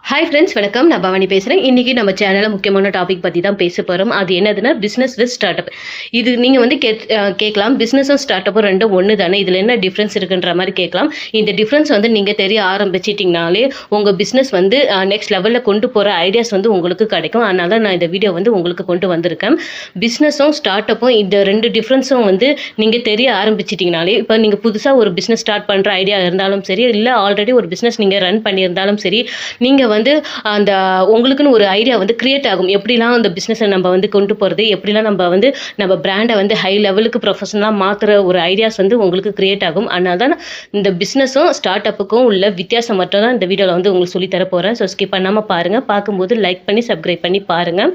Hi friends, வணக்கம். நான் பவானி பேசுகிறேன். இன்றைக்கி நம்ம சேனலில் முக்கியமான டாபிக் பற்றி தான் பேச போகிறோம். அது என்னதுன்னா, பிஸ்னஸ் வித் ஸ்டார்ட் அப். இது நீங்கள் வந்து கேட்கலாம், பிஸ்னஸும் ஸ்டார்ட் அப்பும் ரெண்டும் ஒன்று தானே, இதில் என்ன டிஃப்ரென்ஸ் இருக்குன்ற மாதிரி கேட்கலாம். இந்த டிஃப்ரென்ஸ் வந்து நீங்கள் தெரிய ஆரம்பிச்சிட்டிங்கனாலே உங்கள் பிஸ்னஸ் வந்து நெக்ஸ்ட் லெவலில் கொண்டு போகிற ஐடியாஸ் வந்து உங்களுக்கு கிடைக்கும். அதனால தான் நான் இந்த வீடியோ வந்து உங்களுக்கு கொண்டு வந்திருக்கேன். பிஸ்னஸும் ஸ்டார்ட் அப்பும் இந்த ரெண்டு டிஃப்ரென்ஸும் வந்து நீங்கள் தெரிய ஆரம்பிச்சிட்டிங்கனாலே, இப்போ நீங்கள் புதுசாக ஒரு பிஸ்னஸ் ஸ்டார்ட் பண்ணுற ஐடியா இருந்தாலும் சரி, இல்லை ஆல்ரெடி ஒரு பிஸ்னஸ் நீங்கள் ரன் பண்ணியிருந்தாலும் சரி, நீங்கள் வந்து அந்த உங்களுக்குன்னு ஒரு ஐடியா வந்து கிரியேட் ஆகும். எப்படிலாம் அந்த பிஸ்னஸை நம்ம வந்து கொண்டு போகிறது, எப்படிலாம் நம்ம பிராண்டை வந்து ஹை லெவலுக்கு ப்ரொஃபஷனலாக மாற்றுற ஒரு ஐடியாஸ் வந்து உங்களுக்கு கிரியேட் ஆகும். அதனால தான் இந்த பிஸ்னஸும் ஸ்டார்ட் அப்புக்கும் உள்ள வித்தியாசம் மட்டும் தான் இந்த வீடியோவில் வந்து உங்களுக்கு சொல்லித்தர போகிறேன். ஸோ ஸ்கிப் பண்ணாமல் பாருங்கள். பார்க்கும்போது லைக் பண்ணி சப்ஸ்கிரைப் பண்ணி பாருங்கள்.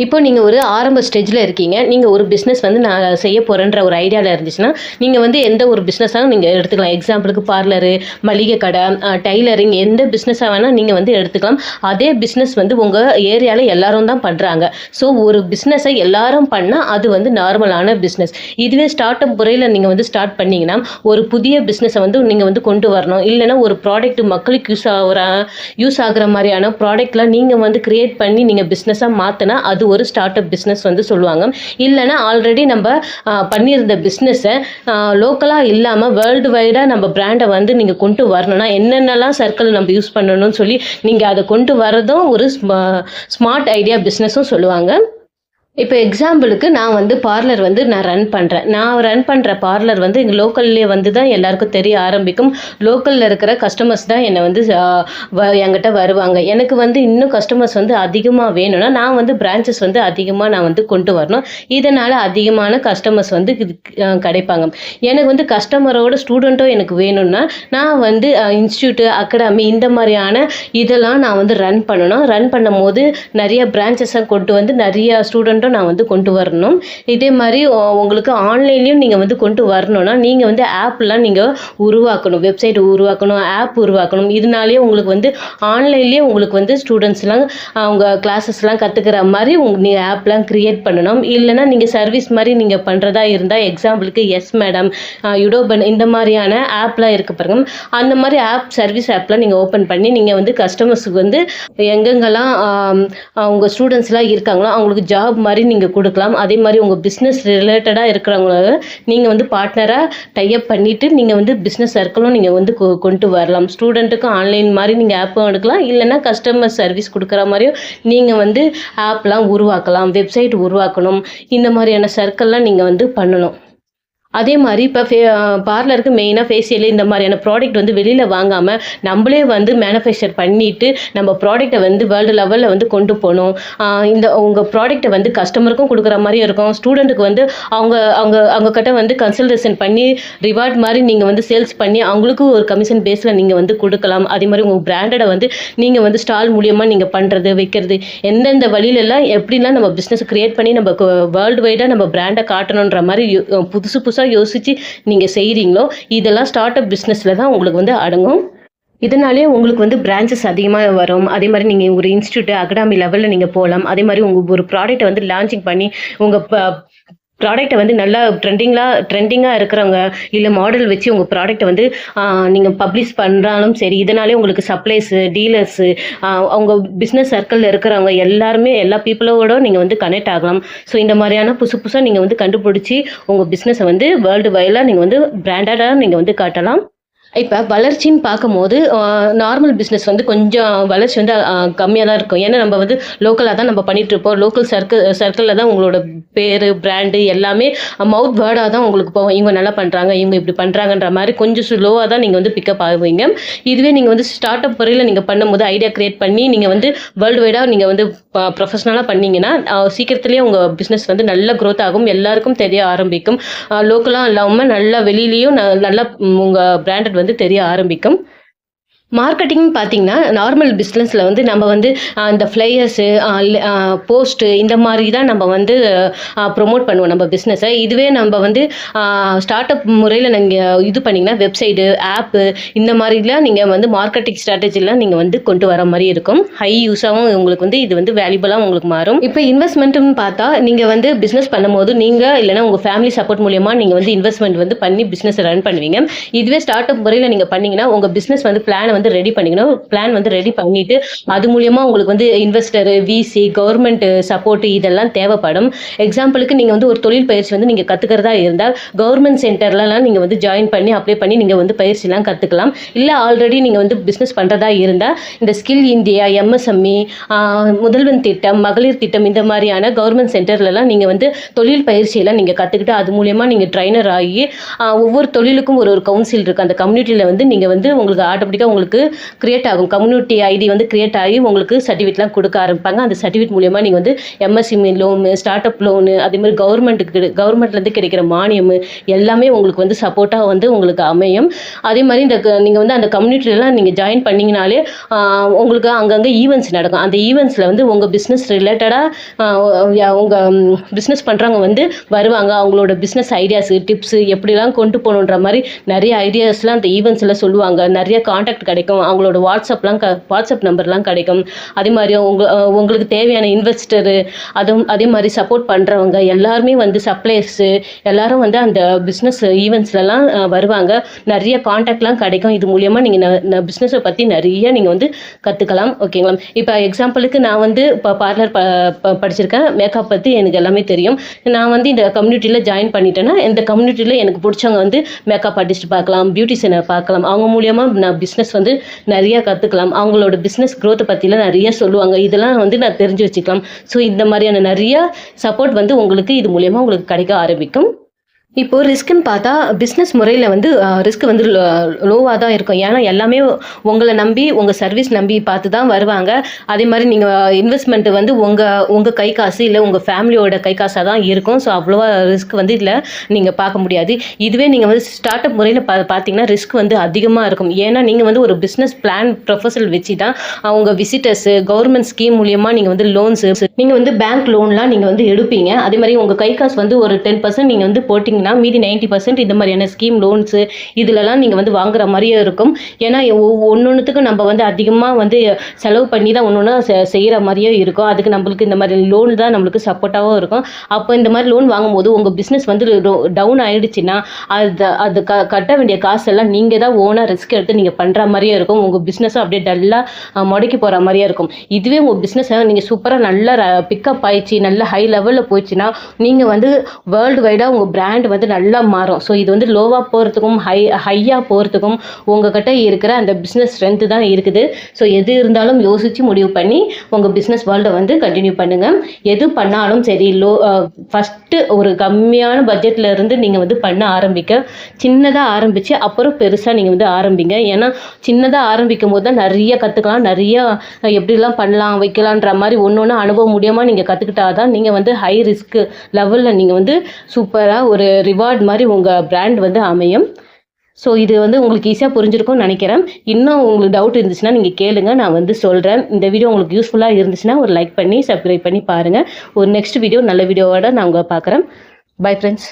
இப்போ நீங்கள் ஒரு ஆரம்ப ஸ்டேஜில் இருக்கீங்க. நீங்கள் ஒரு பிஸ்னஸ் வந்து நான் செய்ய போகிறேன்ற ஒரு ஐடியாவில் இருந்துச்சுன்னா, நீங்கள் வந்து எந்த ஒரு பிஸ்னஸாக நீங்கள் எடுத்துக்கலாம். எக்ஸாம்பிளுக்கு பார்லரு, மளிகை கடை, டைலரிங், எந்த பிஸ்னஸாக வேணால் நீங்கள் வந்து எடுத்துக்கலாம். அதே பிஸ்னஸ் வந்து உங்கள் ஏரியாவில் எல்லாரும் தான் பண்ணுறாங்க. ஸோ ஒரு பிஸ்னஸை எல்லாரும் பண்ணால் அது வந்து நார்மலான பிஸ்னஸ். இதுவே ஸ்டார்ட் அப் முறையில் நீங்கள் வந்து ஸ்டார்ட் பண்ணிங்கன்னா, ஒரு புதிய பிஸ்னஸை வந்து நீங்கள் வந்து கொண்டு வரணும். இல்லைனா ஒரு ப்ராடக்ட் மக்களுக்கு யூஸ் ஆகிற மாதிரியான ப்ராடக்ட்லாம் நீங்கள் வந்து க்ரியேட் பண்ணி நீங்கள் பிஸ்னஸாக மாற்றினா அது ஒரு ஸ்டார்ட் அப் பிஸ்னஸ் வந்து சொல்லுவாங்க. இல்லைனா ஆல்ரெடி நம்ம பண்ணியிருந்த பிஸ்னஸை லோக்கலாக இல்லாமல் வேர்ல்டு வைடாக நம்ம பிராண்டை வந்து நீங்கள் கொண்டு வரணும்னா என்னென்னலாம் சர்க்கிள் நம்ம யூஸ் பண்ணணும்னு சொல்லி நீங்கள் அதை கொண்டு வரதும் ஒரு ஸ்மார்ட் ஐடியா பிஸ்னஸும் சொல்லுவாங்க. இப்போ எக்ஸாம்பிளுக்கு நான் வந்து பார்லர் வந்து நான் ரன் பண்ணுறேன். நான் ரன் பண்ணுற பார்லர் வந்து எங்கள் லோக்கல்லே வந்து தான் எல்லாருக்கும் தெரிய ஆரம்பிக்கும். லோக்கலில் இருக்கிற கஸ்டமர்ஸ் தான் என்னை வந்து என்கிட்ட வருவாங்க. எனக்கு வந்து இன்னும் கஸ்டமர்ஸ் வந்து அதிகமாக வேணும்னா நான் வந்து பிரான்ச்சஸ் வந்து அதிகமாக நான் வந்து கொண்டு வரணும். இதனால் அதிகமான கஸ்டமர்ஸ் வந்து கிடைப்பாங்க. எனக்கு வந்து கஸ்டமரோட ஸ்டூடெண்ட்டும் எனக்கு வேணும்னா நான் வந்து இன்ஸ்டியூட்டு, அகாடமி இந்த மாதிரியான இதெல்லாம் நான் வந்து ரன் பண்ணணும். ரன் பண்ணும் போது நிறைய பிரான்ச்சஸை கொண்டு வந்து நிறைய ஸ்டூடெண்ட் நான் வந்து கொண்டு வரணும். இதே மாதிரி உங்களுக்கு ஆன்லைன்லையும் நீங்கள் வந்து கொண்டு வரணும்னா நீங்கள் வந்து ஆப்லாம் நீங்கள் உருவாக்கணும். வெப்சைட் உருவாக்கணும், ஆப் உருவாக்கணும். இதனாலேயே உங்களுக்கு வந்து ஆன்லைன்லேயே உங்களுக்கு வந்து ஸ்டூடெண்ட்ஸ்லாம் அவங்க கிளாஸஸ்லாம் கற்றுக்கிற மாதிரி நீங்கள் ஆப்லாம் க்ரியேட் பண்ணணும். இல்லைனா நீங்கள் சர்வீஸ் மாதிரி நீங்கள் பண்ணுறதா இருந்தால் எக்ஸாம்பிளுக்கு எஸ் மேடம், யுடோபன் இந்த மாதிரியான ஆப்லாம் இருக்குது பாருங்க. அந்த மாதிரி சர்வீஸ் ஆப்லாம் நீங்கள் ஓப்பன் பண்ணி நீங்கள் வந்து கஸ்டமர்ஸுக்கு வந்து எங்கெங்கெல்லாம் அவங்க ஸ்டூடெண்ட்ஸ்லாம் இருக்காங்களோ அவங்களுக்கு ஜாப் மாதிரி நீங்கள் கொடுக்கலாம். அதே மாதிரி உங்கள் பிஸ்னஸ் ரிலேட்டடாக இருக்கிறவங்கள நீங்கள் வந்து பார்ட்னராக டைப் பண்ணிவிட்டு நீங்கள் வந்து பிஸ்னஸ் சர்க்கிளும் நீங்கள் வந்து கொண்டு வரலாம். ஸ்டூடெண்ட்டுக்கும் ஆன்லைன் மாதிரி நீங்கள் ஆப்பும் எடுக்கலாம். இல்லைனா கஸ்டமர் சர்வீஸ் கொடுக்குற மாதிரியும் நீங்கள் வந்து ஆப்லாம் உருவாக்கலாம். வெப்சைட் உருவாக்கணும். இந்த மாதிரியான சர்க்கிள்லாம் நீங்கள் வந்து பண்ணணும். அதே மாதிரி இப்போ பார்லருக்கு மெயினாக ஃபேஷியல் இந்த மாதிரியான ப்ராடக்ட் வந்து வெளியில் வாங்காமல் நம்மளே வந்து மேனுஃபேக்சர் பண்ணிவிட்டு நம்ம ப்ராடக்டை வந்து வேர்ல்டு லெவலில் வந்து கொண்டு போகணும். உங்கள் ப்ராடக்டை வந்து கஸ்டமருக்கும் கொடுக்குற மாதிரியும் இருக்கும். ஸ்டூடெண்ட்டுக்கு வந்து அவங்க கிட்ட வந்து கன்சல்டேஷன் பண்ணி ரிவார்ட் மாதிரி நீங்கள் வந்து சேல்ஸ் பண்ணி அவங்களுக்கும் ஒரு கமிஷன் பேஸில் நீங்கள் வந்து கொடுக்கலாம். அதே மாதிரி உங்கள் பிராண்டடை வந்து நீங்கள் வந்து ஸ்டால் மூலியமாக நீங்கள் பண்ணுறது வைக்கிறது எந்தெந்த வழியிலெல்லாம் எப்படிலாம் நம்ம பிஸ்னஸ் க்ரியேட் பண்ணி நம்ம வேர்ல்டு வைடாக நம்ம பிராண்டை காட்டணுன்ற மாதிரி புதுசாக யோசிச்சு நீங்கள் செய்கிறீங்களோ இதெல்லாம் ஸ்டார்ட் அப் பிஸ்னஸில் தான் உங்களுக்கு வந்து அடங்கும். இதனாலே உங்களுக்கு வந்து பிரான்ச்சஸ் அதிகமாக வரும். அதே மாதிரி நீங்கள் ஒரு இன்ஸ்டியூட், அகாடமி லெவலில் நீங்கள் போகலாம். அதே மாதிரி உங்கள் ஒரு ப்ராடக்ட்டை வந்து லான்ச்சிங் பண்ணி உங்கள் ப்ராடக்ட்டை வந்து நல்லா ட்ரெண்டிங்காக இருக்கிறவங்க இல்லை மாடல் வச்சு உங்கள் ப்ராடக்ட்டை வந்து நீங்கள் பப்ளிஷ் பண்ணுறாலும் சரி. இதனாலே உங்களுக்கு சப்ளைஸு, டீலர்ஸு, அவங்க பிஸ்னஸ் சர்க்கிளில் இருக்கிறவங்க எல்லாருமே எல்லா பீப்புளோட நீங்கள் வந்து கனெக்ட் ஆகலாம். ஸோ இந்த மாதிரியான புதுசாக நீங்கள் வந்து கண்டுபிடிச்சி உங்கள் பிஸ்னஸை வந்து வேர்ல்டு வைடாக நீங்கள் வந்து பிராண்டடாக நீங்கள் வந்து காட்டலாம். இப்போ வளர்ச்சின்னு பார்க்கும்போது நார்மல் பிஸ்னஸ் வந்து கொஞ்சம் வளர்ச்சி வந்து கம்மியாக தான் இருக்கும். ஏன்னா நம்ம வந்து லோக்கலாக தான் நம்ம பண்ணிகிட்ருப்போம். லோக்கல் சர்க்கிளில் தான் உங்களோட பேர், பிராண்டு எல்லாமே மவுத் வேர்டாக தான் உங்களுக்கு போவோம். இவங்க நல்லா பண்ணுறாங்க, இவங்க இப்படி பண்ணுறாங்கன்ற மாதிரி கொஞ்சம் ஸ்லோவாக தான் நீங்கள் வந்து பிக்கப் ஆகுவீங்க. இதுவே நீங்கள் வந்து ஸ்டார்ட் அப் முறையில் நீங்கள் பண்ணும்போது ஐடியா க்ரியேட் பண்ணி நீங்கள் வந்து வேர்ல்டு வைடாக நீங்கள் வந்து ப்ரொஃபஷனலாக பண்ணிங்கன்னா சீக்கிரத்துலேயே உங்கள் பிஸ்னஸ் வந்து நல்ல க்ரோத் ஆகும். எல்லாருக்கும் தெரிய ஆரம்பிக்கும். லோக்கலாக இல்லாமல் நல்லா வெளியிலையும் நல்லா உங்கள் பிராண்டட் வந்து தெரிய ஆரம்பிக்கும். மார்க்கெட்டிங் பார்த்தீங்கன்னா நார்மல் பிஸ்னஸில் வந்து நம்ம வந்து இந்த ஃப்ளையர்ஸு, போஸ்ட்டு இந்த மாதிரி தான் நம்ம வந்து ப்ரொமோட் பண்ணுவோம் நம்ம பிஸ்னஸை. இதுவே நம்ம வந்து ஸ்டார்ட் அப் முறையில் நீங்கள் இது பண்ணிங்கன்னா வெப்சைட்டு, ஆப்பு இந்த மாதிரிலாம் நீங்கள் வந்து மார்க்கெட்டிங் ஸ்ட்ராட்டஜிலாம் நீங்கள் வந்து கொண்டு வர மாதிரி இருக்கும். ஹை யூஸாகவும் உங்களுக்கு வந்து இது வந்து வேல்யூபலாக உங்களுக்கு மாறும். இப்போ இன்வெஸ்ட்மெண்ட்டுன்னு பார்த்தா நீங்கள் வந்து பிஸ்னஸ் பண்ணும்போது நீங்கள் இல்லைனா உங்கள் ஃபேமிலி சப்போர்ட் மூலியமாக நீங்கள் வந்து இன்வெஸ்ட்மெண்ட் வந்து பண்ணி பிஸ்னஸை ரன் பண்ணுவீங்க. இதுவே ஸ்டார்ட் அப் முறையில் நீங்கள் பண்ணிங்கன்னா உங்கள் பிஸ்னஸ் வந்து பிளானை வந்து ரெடி பண்ணிக்கணும். பிளான் வந்து ரெடி பண்ணிட்டு அது மூலியமா உங்களுக்கு வந்து இன்வெஸ்டர், விசி, கவர்மெண்ட் சப்போர்ட் இதெல்லாம் தேவைப்படும். எக்ஸாம்பிளுக்கு நீங்க வந்து ஒரு தொழில் பயிற்சி வந்து நீங்க கத்துக்கிறதா இருந்தால் கவர்மெண்ட் சென்டர்லலாம் நீங்க வந்து ஜாயின் பண்ணி அப்ளை பண்ணி நீங்க வந்து பயிற்சிலாம் கத்துக்கலாம். இல்ல ஆல்ரெடி நீங்க வந்து பிசினஸ் பண்றதா இருந்தா இந்த ஸ்கில் இந்தியா, எம்எஸ்எம்இ, முதல்வன் திட்டம், மகளிர் திட்டம் இந்த மாதிரியான கவர்மெண்ட் சென்டர்லலாம் நீங்க வந்து தொழில் பயிற்சியெல்லாம் நீங்க கத்துக்கிட்டு அது மூலியமா நீங்க ட்ரைனர் ஆகி ஒவ்வொரு தொழிலுக்கும் ஒரு ஒரு கவுன்சில் இருக்கு. அந்த கம்யூனிட்டியில வந்து நீங்க வந்து உங்களுக்கு ஆட்டோமேட்டிக்கா உங்களுக்கு கிரியேட் ஆகும். கம்யூனிட்டி ஐடி வந்து கிரியேட் ஆகி உங்களுக்கு சர்டிஃபிகேட்லாம் கொடுக்க ஆரம்பிப்பாங்க. அந்த சர்டிஃபிகேட் மூலியமா நீங்க வந்து MSME loan, start up loan, அதே மாதிரி கவர்மெண்ட்ல இருந்து கிடைக்கிற மானியம் எல்லாமே உங்களுக்கு வந்து சப்போர்ட்டா வந்து உங்களுக்கு அமையும். அதே மாதிரி நீங்க வந்து அந்த கம்யூனிட்டிலாம் நீங்க ஜாயின் பண்ணீங்கனாலே உங்களுக்கு அங்கங்கே ஈவெண்ட்ஸ் நடக்கும். அந்த ஈவெண்ட்ஸில் வந்து உங்கள் பிஸ்னஸ் ரிலேட்டடாக உங்கள் பிஸ்னஸ் பண்ணுறவங்க வந்து வருவாங்க. அவங்களோட பிஸ்னஸ் ஐடியாஸு, டிப்ஸு எப்படிலாம் கொண்டு போகணுன்ற மாதிரி நிறைய ஐடியாஸ்லாம் அந்த ஈவெண்ட்ஸில் சொல்லுவாங்க. நிறைய காண்டாக்ட் கிடைக்கும். அவங்களோட வாட்ஸ்அப் நம்பர்லாம் கிடைக்கும். அதே மாதிரி உங்களுக்கு தேவையான இன்வெஸ்டரு, அதே மாதிரி சப்போர்ட் பண்ணுறவங்க எல்லாருமே வந்து சப்ளையர்ஸு எல்லாரும் வந்து அந்த பிஸ்னஸ் ஈவெண்ட்ஸ்லலாம் வருவாங்க. நிறைய காண்டாக்ட்லாம் கிடைக்கும். இது மூலியமாக நீங்கள் பிஸ்னஸை பற்றி நிறைய நீங்கள் வந்து கற்றுக்கலாம். ஓகேங்களா? இப்போ எக்ஸாம்பிளுக்கு நான் வந்து இப்போ பார்லர் படிச்சிருக்கேன். மேக்கப் பற்றி எனக்கு எல்லாமே தெரியும். நான் வந்து இந்த கம்யூனிட்டியில் ஜாயின் பண்ணிட்டேன்னா இந்த கம்யூனிட்டியில் எனக்கு பிடிச்சவங்க வந்து மேக்கப் ஆர்டிஸ்ட் பார்க்கலாம், பியூட்டிஷியனை பார்க்கலாம். அவங்க மூலியமாக நான் பிஸ்னஸ் வந்து நிறையா கற்றுக்கலாம். அவங்களோட பிஸ்னஸ் க்ரோத்தை பற்றிலாம் நிறைய சொல்லுவாங்க. இதெல்லாம் வந்து நான் தெரிஞ்சு வச்சுக்கலாம். ஸோ இந்த மாதிரியான நிறைய சப்போர்ட் வந்து உங்களுக்கு இது மூலியமாக உங்களுக்கு கிடைக்க ஆரம்பிக்கும். இப்போ ரிஸ்க்குன்னு பார்த்தா பிஸ்னஸ் முறையில் வந்து ரிஸ்க் வந்து லோவாக தான் இருக்கும். ஏன்னா எல்லாமே உங்களை நம்பி உங்கள் சர்வீஸ் நம்பி பார்த்து தான் வருவாங்க. அதே மாதிரி நீங்கள் இன்வெஸ்ட்மெண்ட் வந்து உங்கள் கை காசு இல்லை உங்கள் ஃபேமிலியோட கை காசாக தான் இருக்கும். ஸோ அவ்வளோவா ரிஸ்க் வந்து இதில் நீங்கள் பார்க்க முடியாது. இதுவே நீங்கள் வந்து ஸ்டார்ட் அப் முறையில் பார்த்தீங்கன்னா ரிஸ்க் வந்து அதிகமாக இருக்கும். ஏன்னா நீங்கள் வந்து ஒரு பிஸ்னஸ் பிளான் ப்ரொஃபஸல் வச்சு தான் அவங்க விசிட்டர்ஸு கவர்மெண்ட் ஸ்கீம் மூலியமாக நீங்கள் வந்து லோன்ஸு நீங்கள் வந்து பேங்க் லோன்லாம் நீங்கள் வந்து எடுப்பீங்க. அதே மாதிரி உங்கள் கை காசு வந்து ஒரு 10% நீங்கள் வந்து போட்டிங்கன்னா மீதி 90% இந்த மாதிரியான ஸ்கீம் லோன்ஸு இதுலலாம் நீங்கள் வந்து வாங்குற மாதிரியே இருக்கும். ஏன்னா ஒன்னொன்றுத்துக்கும் நம்ம வந்து அதிகமாக வந்து செலவு பண்ணி தான் ஒன்று செய்கிற மாதிரியே இருக்கும். அதுக்கு நம்மளுக்கு இந்த மாதிரி லோன் தான் நம்மளுக்கு சப்போர்ட்டாகவும் இருக்கும். அப்போ இந்த மாதிரி லோன் வாங்கும்போது உங்கள் பிஸ்னஸ் வந்து டவுன் ஆகிடுச்சுன்னா அது கட்ட வேண்டிய காசெல்லாம் நீங்கள் தான் ஓனாக ரிஸ்க் எடுத்து நீங்கள் பண்ணுற மாதிரியே இருக்கும். உங்கள் பிஸ்னஸும் அப்படியே டல்லாக முடக்கி போகிற மாதிரியே இருக்கும். இதுவே உங்கள் பிஸ்னஸை நீங்கள் சூப்பராக நல்லா பிக்கப் ஆயிடுச்சு, நல்ல ஹை லெவலில் போயிடுச்சுன்னா நீங்கள் வந்து வேர்ல்டு வைடாக உங்கள் பிராண்ட் வந்து நல்லா மாறும். ஸோ இது வந்து லோவாக போகிறதுக்கும் ஹையாக போகிறதுக்கும் உங்ககிட்ட இருக்கிற அந்த பிஸ்னஸ் ஸ்ட்ரென்த்து தான் இருக்குது. ஸோ எது இருந்தாலும் யோசித்து முடிவு பண்ணி உங்கள் பிஸ்னஸ் வேர்ல்டை வந்து கண்டினியூ பண்ணுங்கள். எது பண்ணாலும் சரி ஃபஸ்ட்டு ஒரு கம்மியான பட்ஜெட்டில் இருந்து நீங்கள் வந்து பண்ண ஆரம்பிக்க சின்னதாக ஆரம்பித்து அப்புறம் பெருசாக நீங்கள் வந்து ஆரம்பிங்க. ஏன்னா சின்னதாக ஆரம்பிக்கும் போது தான் நிறைய கற்றுக்கலாம், நிறைய எப்படிலாம் பண்ணலாம் வைக்கலான்ற மாதிரி ஒன்று அனுபவம் மூலியமாக நீங்கள் கற்றுக்கிட்டா தான் நீங்கள் வந்து ஹை ரிஸ்க் லெவலில் நீங்கள் வந்து சூப்பராக ஒரு ரிவார்ட் மாதிரி உங்கள் பிராண்ட் வந்து அமையும். ஸோ இது வந்து உங்களுக்கு ஈஸியாக புரிஞ்சிருக்கும்னு நினைக்கிறேன். இன்னும் உங்களுக்கு டவுட் இருந்துச்சுன்னா நீங்கள் கேளுங்க, நான் வந்து சொல்கிறேன். இந்த வீடியோ உங்களுக்கு யூஸ்ஃபுல்லாக இருந்துச்சுன்னா ஒரு லைக் பண்ணி சப்ஸ்கிரைப் பண்ணி பாருங்கள். ஒரு நெக்ஸ்ட் வீடியோ நல்ல வீடியோவோட நான் உங்களை பார்க்குறேன். Bye friends.